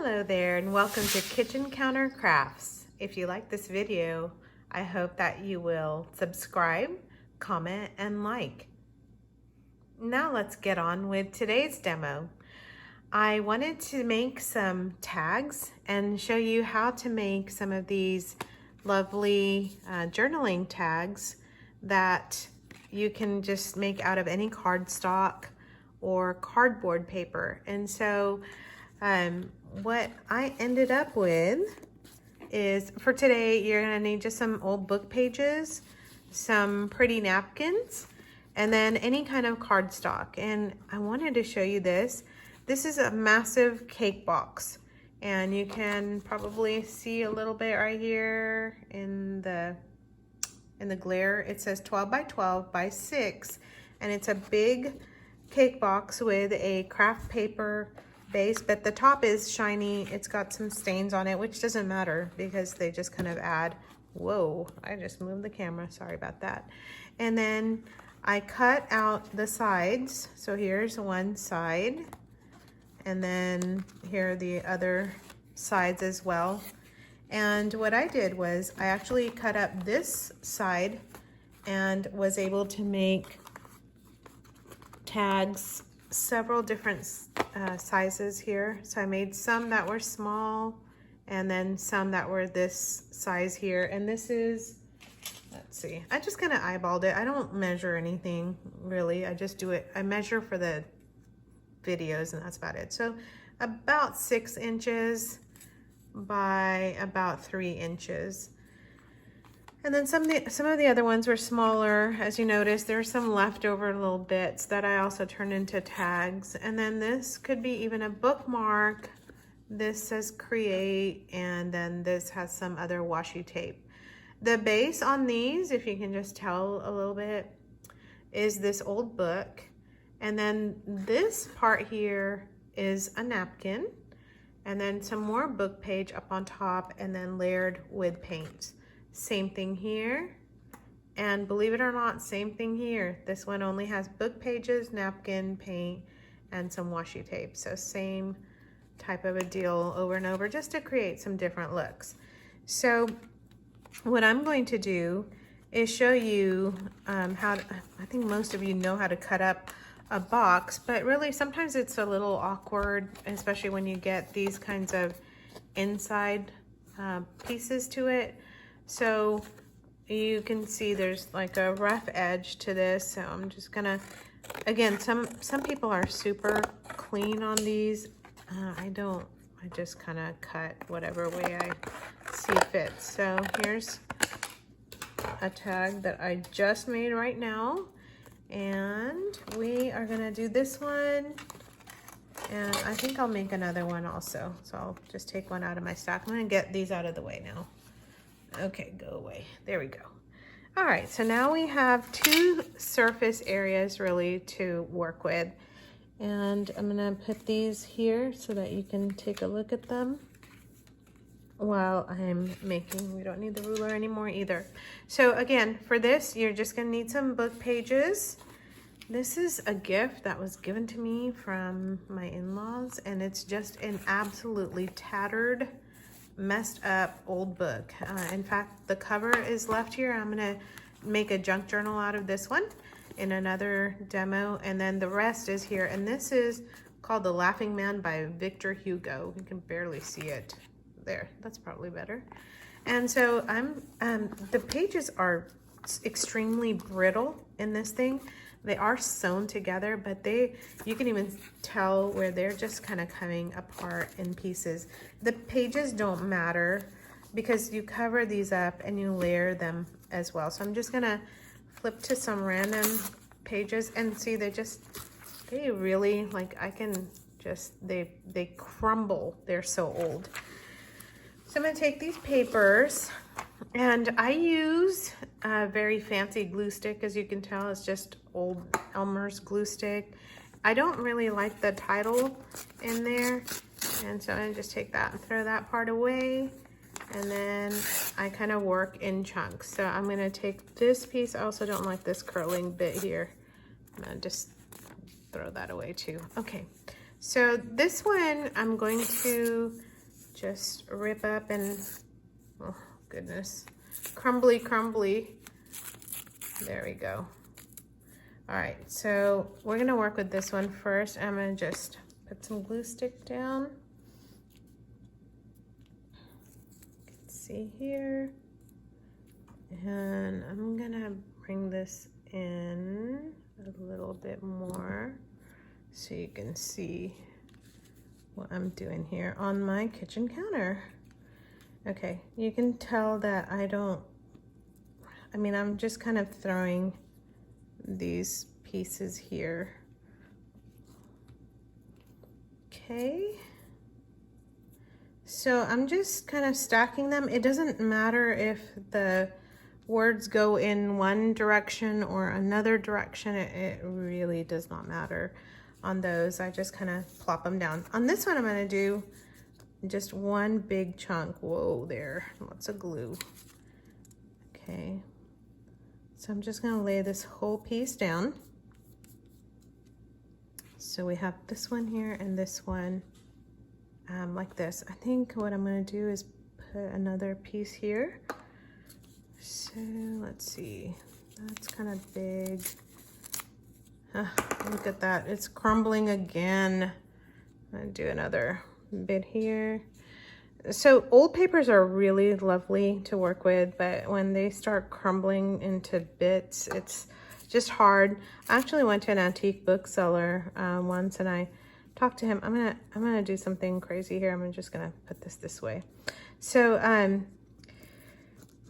Hello there and welcome to Kitchen Counter Crafts. If you like this video, I hope that you will subscribe, comment, and like. Now let's get on with today's demo. I wanted to make some tags and show you how to make some of these lovely journaling tags that you can just make out of any cardstock or cardboard paper. And so what I ended up with is, for today, you're gonna need just some old book pages, some pretty napkins, and then any kind of cardstock. And I wanted to show you this. This is a massive cake box, and you can probably see a little bit right here in the glare. It says 12 by 12 by 6, and it's a big cake box with a craft paper base, but the top is shiny. It's got some stains on it, which doesn't matter because they just kind of add, whoa, I just moved the camera, sorry about that. And then I cut out the sides. So here's one side, and then here are the other sides as well. And what I did was I actually cut up this side and was able to make tags several different sizes here. So I made some that were small and then some that were this size here. And this is, let's see, I just kind of eyeballed it. I don't measure anything really. I just do it. I measure for the videos and that's about it. So about 6 inches by about 3 inches. And then some of the other ones were smaller. As you notice, there's some leftover little bits that I also turned into tags. And then this could be even a bookmark. This says create, and then this has some other washi tape. The base on these, if you can just tell a little bit, is this old book. And then this part here is a napkin, and then some more book page up on top, and then layered with paint. Same thing here, and believe it or not, same thing here. This one only has book pages, napkin, paint, and some washi tape. So same type of a deal over and over, just to create some different looks. So what I'm going to do is show you how to, I think most of you know how to cut up a box, but really sometimes it's a little awkward, especially when you get these kinds of inside pieces to it. So you can see there's like a rough edge to this. So I'm just gonna, again, some people are super clean on these. I don't, I just kind of cut whatever way I see fit. So here's a tag that I just made right now. And we are gonna do this one. And I think I'll make another one also. So I'll just take one out of my stack. I'm gonna get these out of the way now. Okay, go away. There we go. All right, so now we have 2 surface areas really to work with. And I'm gonna put these here so that you can take a look at them while I'm making. We don't need the ruler anymore either. So again, for this, you're just gonna need some book pages. This is a gift that was given to me from my in-laws, and it's just an absolutely tattered, messed up old book. In fact, the cover is left here. I'm gonna make a junk journal out of this one in another demo, and then the rest is here. And this is called The Laughing Man by Victor Hugo. You can barely see it there. That's probably better. And so the pages are extremely brittle in this thing. They are sewn together, but you can even tell where they're just kind of coming apart in pieces. The pages don't matter because you cover these up and you layer them as well. So I'm just gonna flip to some random pages and see, they really, like, I can just, they crumble. They're so old. So I'm gonna take these papers, and I use a very fancy glue stick. As you can tell, it's just old Elmer's glue stick. I don't really like the title in there, and so I'm gonna just take that and throw that part away. And then I kind of work in chunks. So I'm gonna take this piece. I also don't like this curling bit here. I'm gonna just throw that away too. Okay, so this one I'm going to just rip up and, oh goodness, crumbly, crumbly. There we go. All right, so we're gonna work with this one first. I'm gonna just put some glue stick down. Let's see here. And I'm gonna bring this in a little bit more so you can see what I'm doing here on my kitchen counter. Okay, you can tell that I'm just kind of throwing these pieces here. Okay, so I'm just kind of stacking them. It doesn't matter if the words go in one direction or another direction. It really does not matter on those. I just kind of plop them down. On this one, I'm going to do just one big chunk. Whoa, there, lots of glue. Okay, so I'm just going to lay this whole piece down. So we have this one here and this one like this. I think what I'm going to do is put another piece here. So let's see, that's kind of big. Look at that, it's crumbling again. I'm gonna do another bit here. So old papers are really lovely to work with, but when they start crumbling into bits, it's just hard. I actually went to an antique bookseller once and I talked to him. I'm gonna do something crazy here. I'm just gonna put this way. So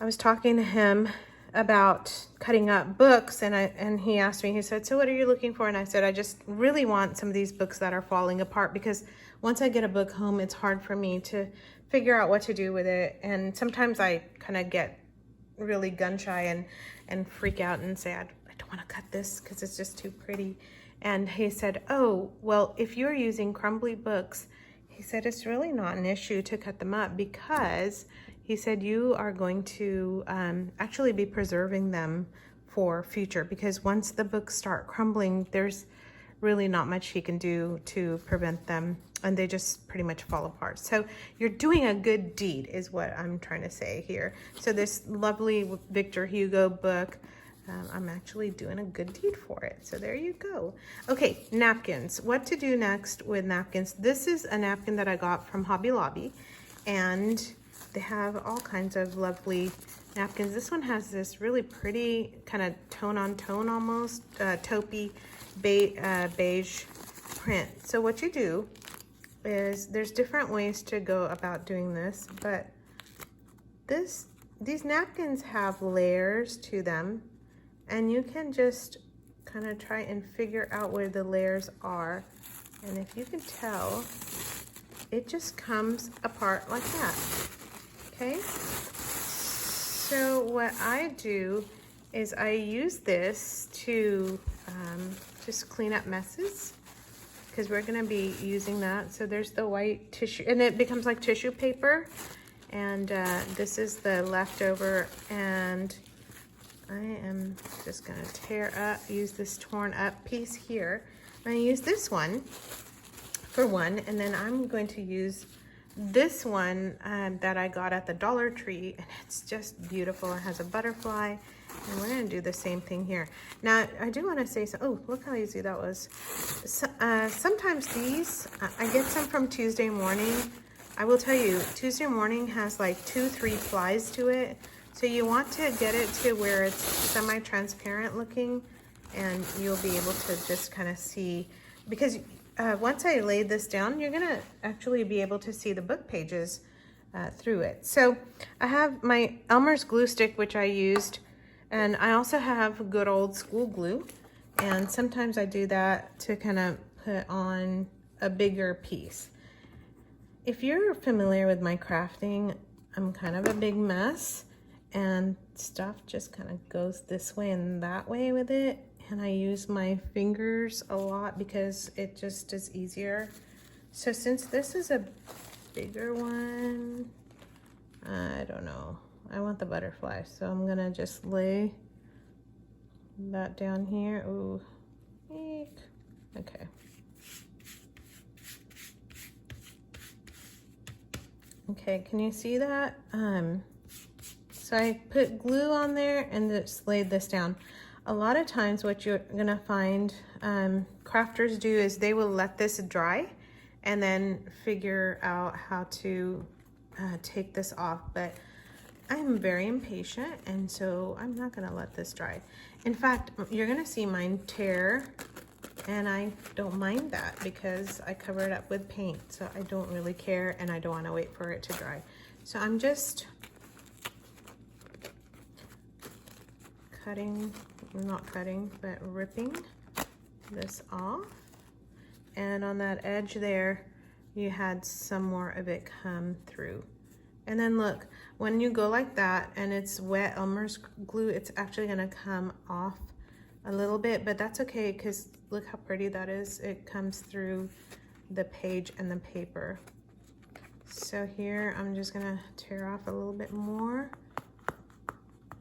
I was talking to him about cutting up books and he asked me, he said, so what are you looking for? And I said, I just really want some of these books that are falling apart, because once I get a book home, it's hard for me to figure out what to do with it. And sometimes I kind of get really gun shy and freak out and say, I don't want to cut this because it's just too pretty. And he said, oh, well, if you're using crumbly books, he said, it's really not an issue to cut them up, because he said you are going to actually be preserving them for future, because once the books start crumbling, there's really not much he can do to prevent them, and they just pretty much fall apart. So you're doing a good deed is what I'm trying to say here. So this lovely Victor Hugo book, I'm actually doing a good deed for it. So there you go. Okay, napkins. What to do next with napkins. This is a napkin that I got from Hobby Lobby, and they have all kinds of lovely napkins. This one has this really pretty kind of tone on tone almost, taupey beige print. So what you do is, there's different ways to go about doing this, but these napkins have layers to them, and you can just kind of try and figure out where the layers are. And if you can tell, it just comes apart like that. Okay, so what I do is I use this to just clean up messes, because we're going to be using that. So there's the white tissue, and it becomes like tissue paper, and this is the leftover, and I am just going to use this torn up piece here. I'm going to use this one for one, and then I'm going to use this one that I got at the Dollar Tree, and it's just beautiful. It has a butterfly, and we're going to do the same thing here. Now, I do want to say, oh, look how easy that was. So, sometimes these, I get some from Tuesday Morning. I will tell you, Tuesday Morning has like 2-3 plies to it, so you want to get it to where it's semi-transparent looking, and you'll be able to just kind of see, because once I lay this down, you're gonna actually be able to see the book pages through it. So I have my Elmer's glue stick, which I used, and I also have good old school glue, and sometimes I do that to kind of put on a bigger piece. If you're familiar with my crafting, I'm kind of a big mess, and stuff just kind of goes this way and that way with it. And I use my fingers a lot because it just is easier. So since this is a bigger one, I don't know. I want the butterfly, so I'm gonna just lay that down here. Ooh, eek. Okay. Okay, can you see that? So I put glue on there and just laid this down. A lot of times what you're gonna find crafters do is they will let this dry and then figure out how to take this off. But I'm very impatient, and so I'm not gonna let this dry. In fact, you're gonna see mine tear, and I don't mind that because I cover it up with paint, so I don't really care, and I don't wanna wait for it to dry. So I'm just ripping this off. And on that edge there, you had some more of it come through. And then look, when you go like that and it's wet Elmer's glue, it's actually gonna come off a little bit, but that's okay because look how pretty that is. It comes through the page and the paper. So here, I'm just gonna tear off a little bit more.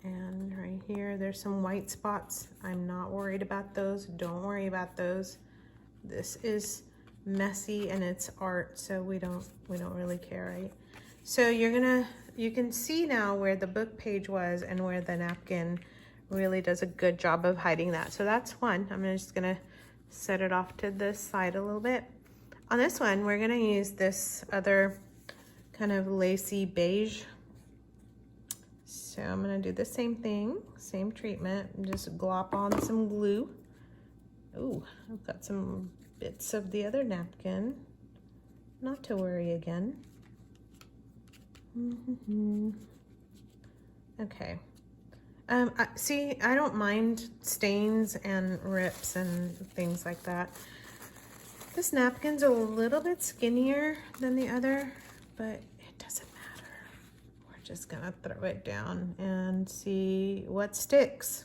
And right here, there's some white spots. I'm not worried about those. Don't worry about those. This is messy and it's art, so we don't really care, right? So you can see now where the book page was and where the napkin really does a good job of hiding that. So that's one. I'm just gonna set it off to the side a little bit. On this one, we're gonna use this other kind of lacy beige. So I'm gonna do the same thing, same treatment, just glop on some glue. Ooh, I've got some bits of the other napkin. Not to worry again. Okay. See, I don't mind stains and rips and things like that. This napkin's a little bit skinnier than the other, but it doesn't matter. We're just gonna throw it down and see what sticks.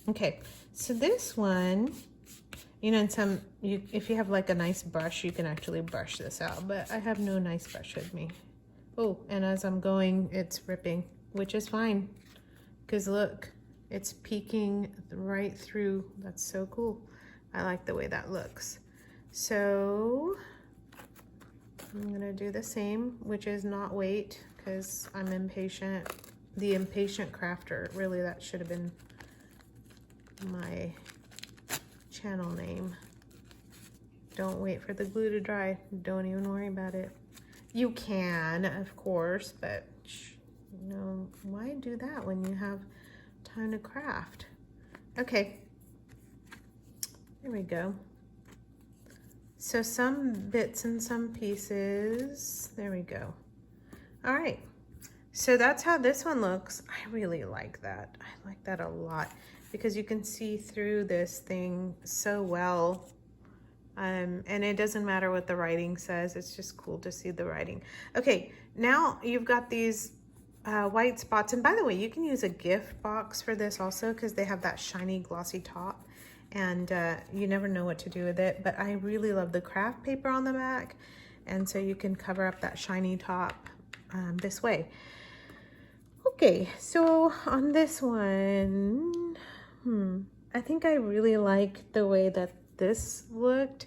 Okay, so this one, you know, if you have like a nice brush, you can actually brush this out, but I have no nice brush with me. Oh, and as I'm going, it's ripping, which is fine, because look, it's peeking right through. That's so cool. I like the way that looks. So I'm gonna do the same, which is not wait, because I'm impatient. The impatient crafter, really, that should have been my channel name. Don't wait for the glue to dry. Don't even worry about it. You can, of course, but you know, why do that when you have time to craft? Okay, there we go. So some bits and some pieces. There we go. All right, so that's how this one looks. I really like that. I like that a lot because you can see through this thing so well. And it doesn't matter what the writing says. It's just cool to see the writing. Okay, now you've got these white spots. And by the way, you can use a gift box for this also because they have that shiny glossy top. And you never know what to do with it. But I really love the craft paper on the back. And so you can cover up that shiny top this way. Okay, so on this one, I think I really like the way that this looked.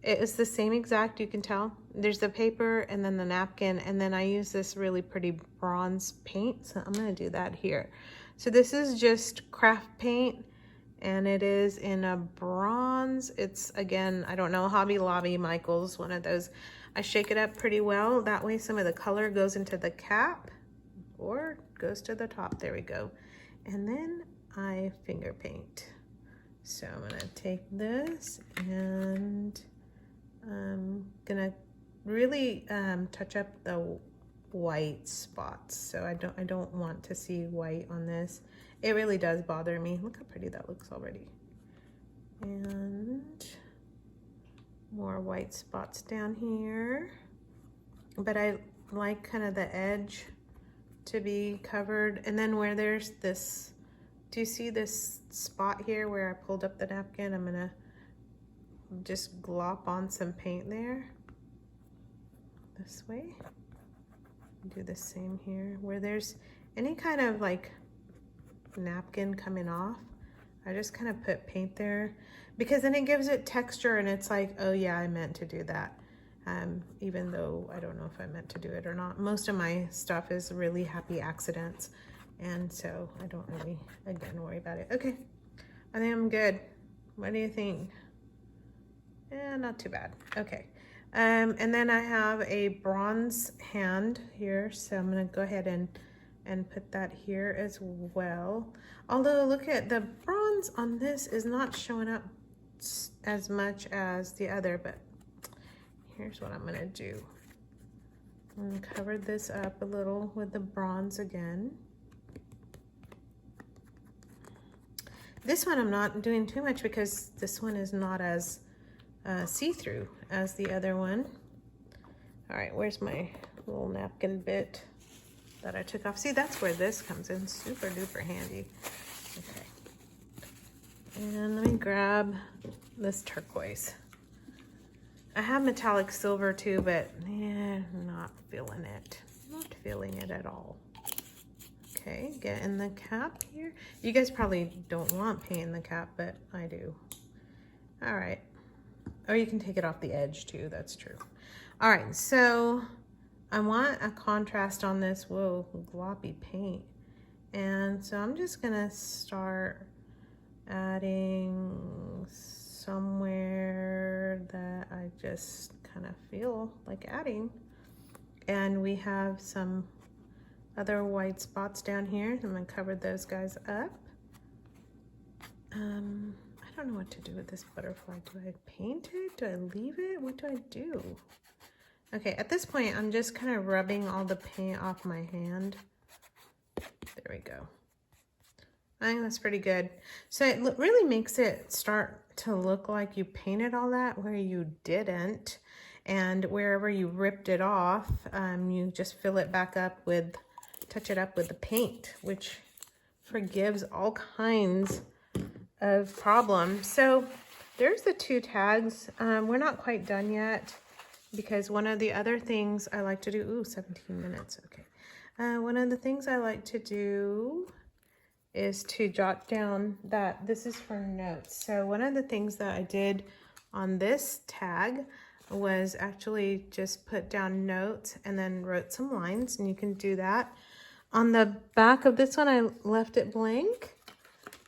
It is the same exact, you can tell. There's the paper and then the napkin, and then I use this really pretty bronze paint, so I'm gonna do that here. So this is just craft paint, and it is in a bronze. It's, again, I don't know, Hobby Lobby, Michael's, one of those. I shake it up pretty well. That way some of the color goes into the cap or goes to the top. There we go. And then I finger paint. So I'm gonna take this and I'm gonna really touch up the white spots. So I don't want to see white on this. It really does bother me. Look how pretty that looks already. And more white spots down here. But I like kind of the edge to be covered. And then where there's this, do you see this spot here where I pulled up the napkin? I'm gonna just glop on some paint there. This way. Do the same here. Where there's any kind of like napkin coming off, I just kind of put paint there because then it gives it texture and it's like, oh yeah, I meant to do that. even though I don't know if I meant to do it or not. Most of my stuff is really happy accidents, and so I don't really, again, worry about it. Okay, I think I'm good. What do you think? Yeah, not too bad. Okay. And then I have a bronze hand here, so I'm gonna go ahead and put that here as well. Although look at the bronze on this is not showing up as much as the other, but here's what I'm gonna do. I'm gonna cover this up a little with the bronze again. This one I'm not doing too much because this one is not as see-through as the other one. All right, where's my little napkin bit that I took off? See, that's where this comes in, super duper handy. Okay, and let me grab this turquoise. I have metallic silver too, but yeah, not feeling it. Not feeling it at all. Okay, get in the cap here. You guys probably don't want paint in the cap, but I do. All right. Or you can take it off the edge too, that's true. All right, so I want a contrast on this, whoa, gloppy paint. And so I'm just gonna start adding somewhere that I just kind of feel like adding. And we have some other white spots down here. I'm gonna cover those guys up. I don't know what to do with this butterfly. Do I paint it? Do I leave it? What do I do? Okay, at this point, I'm just kind of rubbing all the paint off my hand. There we go. I think that's pretty good. So it really makes it start to look like you painted all that where you didn't. And wherever you ripped it off, you just fill it back up with, touch it up with the paint, which forgives all kinds of problems. So there's the two tags. We're not quite done yet because one of the other things I like to do, ooh, 17 minutes, okay. One of the things I like to do is to jot down that this is for notes. So one of the things that I did on this tag was actually just put down notes and then wrote some lines, and you can do that. On the back of this one, I left it blank.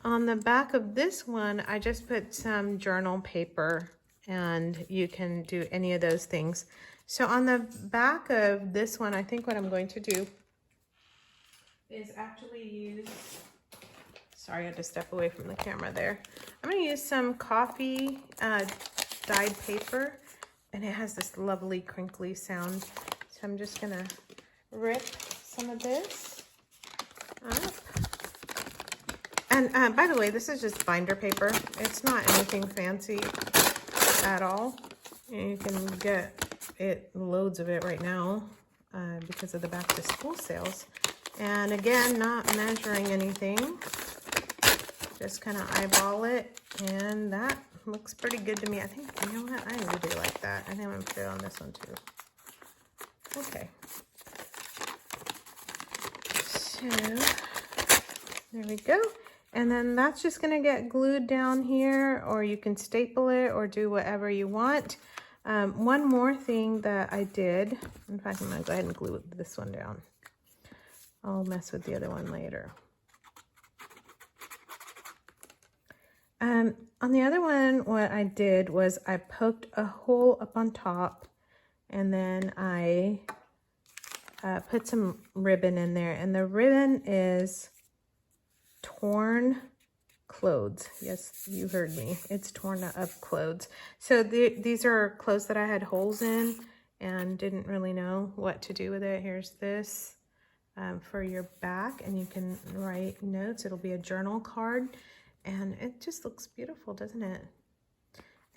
On the back of this one, I just put some journal paper, and you can do any of those things. So on the back of this one, I think what I'm going to do is actually use, sorry, I had to step away from the camera there. I'm going to use some coffee dyed paper, and it has this lovely crinkly sound. So I'm just going to rip some of this up. And by the way, this is just binder paper. It's not anything fancy at all. You can get it, loads of it right now because of the back to school sales. And again, not measuring anything. Just kind of eyeball it, and that looks pretty good to me. I think, you know what, I really like that. I think I'm gonna put it on this one too. Okay. So, there we go. And then that's just gonna get glued down here, or you can staple it or do whatever you want. One more thing that I did, in fact, I'm gonna go ahead and glue this one down. I'll mess with the other one later. On the other one, what I did was I poked a hole up on top, and then I put some ribbon in there, and the ribbon is torn clothes. Yes, you heard me. It's torn up clothes. So these are clothes that I had holes in and didn't really know what to do with it. Here's this for your back, and you can write notes. It'll be a journal card. And it just looks beautiful, doesn't it?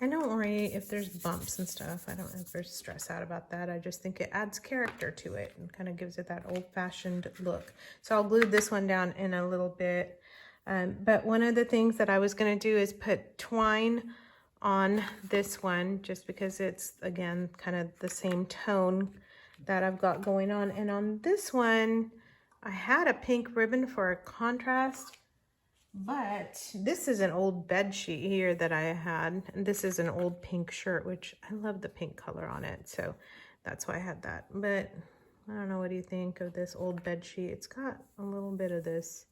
And don't worry if there's bumps and stuff. I don't ever stress out about that. I just think it adds character to it and kind of gives it that old-fashioned look. So I'll glue this one down in a little bit. But one of the things that I was going to do is put twine on this one, just because it's, again, kind of the same tone that I've got going on. And on this one, I had a pink ribbon for a contrast. But this is an old bed sheet here that I had. And this is an old pink shirt, which I love the pink color on it. So that's why I had that. But I don't know, what do you think of this old bed sheet? It's got a little bit of this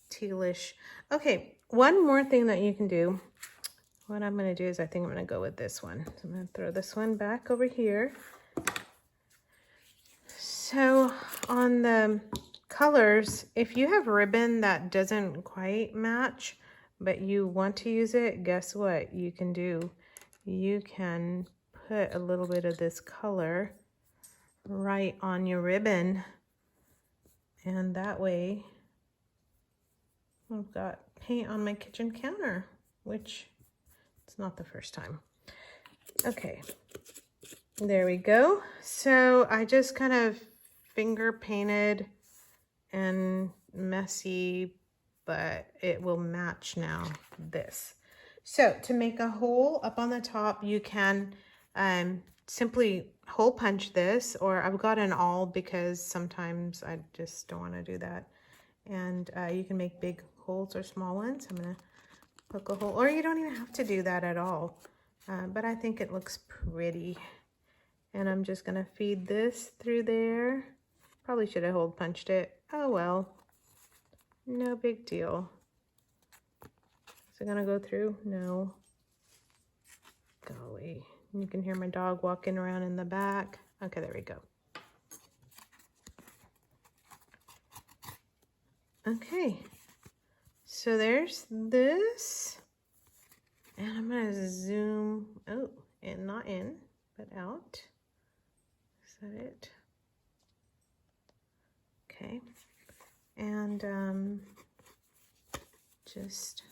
tealish. Okay, one more thing that you can do. What I'm going to do is I think I'm going to go with this one. So I'm going to throw this one back over here. So on the colors, if you have ribbon that doesn't quite match, but you want to use it, guess what you can do? You can put a little bit of this color right on your ribbon. And that way I've got paint on my kitchen counter, which it's not the first time. Okay, there we go. So I just kind of finger painted and messy, but it will match now this. So to make a hole up on the top, you can simply hole punch this, or I've got an awl because sometimes I just don't want to do that. And you can make big holes or small ones. I'm gonna poke a hole, or you don't even have to do that at all. But I think it looks pretty. And I'm just gonna feed this through there. Probably should have hole punched it. Oh well, no big deal. Is it gonna go through? No. Golly, you can hear my dog walking around in the back. Okay, there we go. Okay, so there's this. And I'm gonna zoom, oh, and not in, but out. Is that it? Okay, and just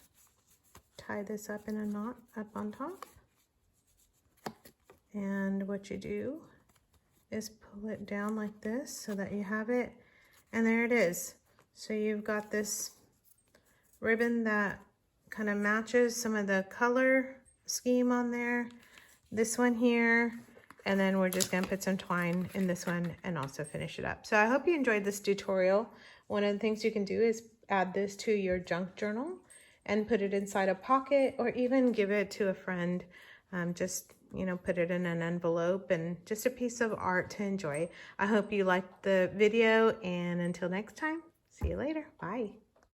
tie this up in a knot up on top. And what you do is pull it down like this so that you have it, and there it is. So you've got this ribbon that kind of matches some of the color scheme on there. This one here, and then we're just gonna put some twine in this one and also finish it up. So I hope you enjoyed this tutorial. One of the things you can do is add this to your junk journal and put it inside a pocket, or even give it to a friend. Just, you know, put it in an envelope, and just a piece of art to enjoy. I hope you liked the video, and until next time, see you later. Bye.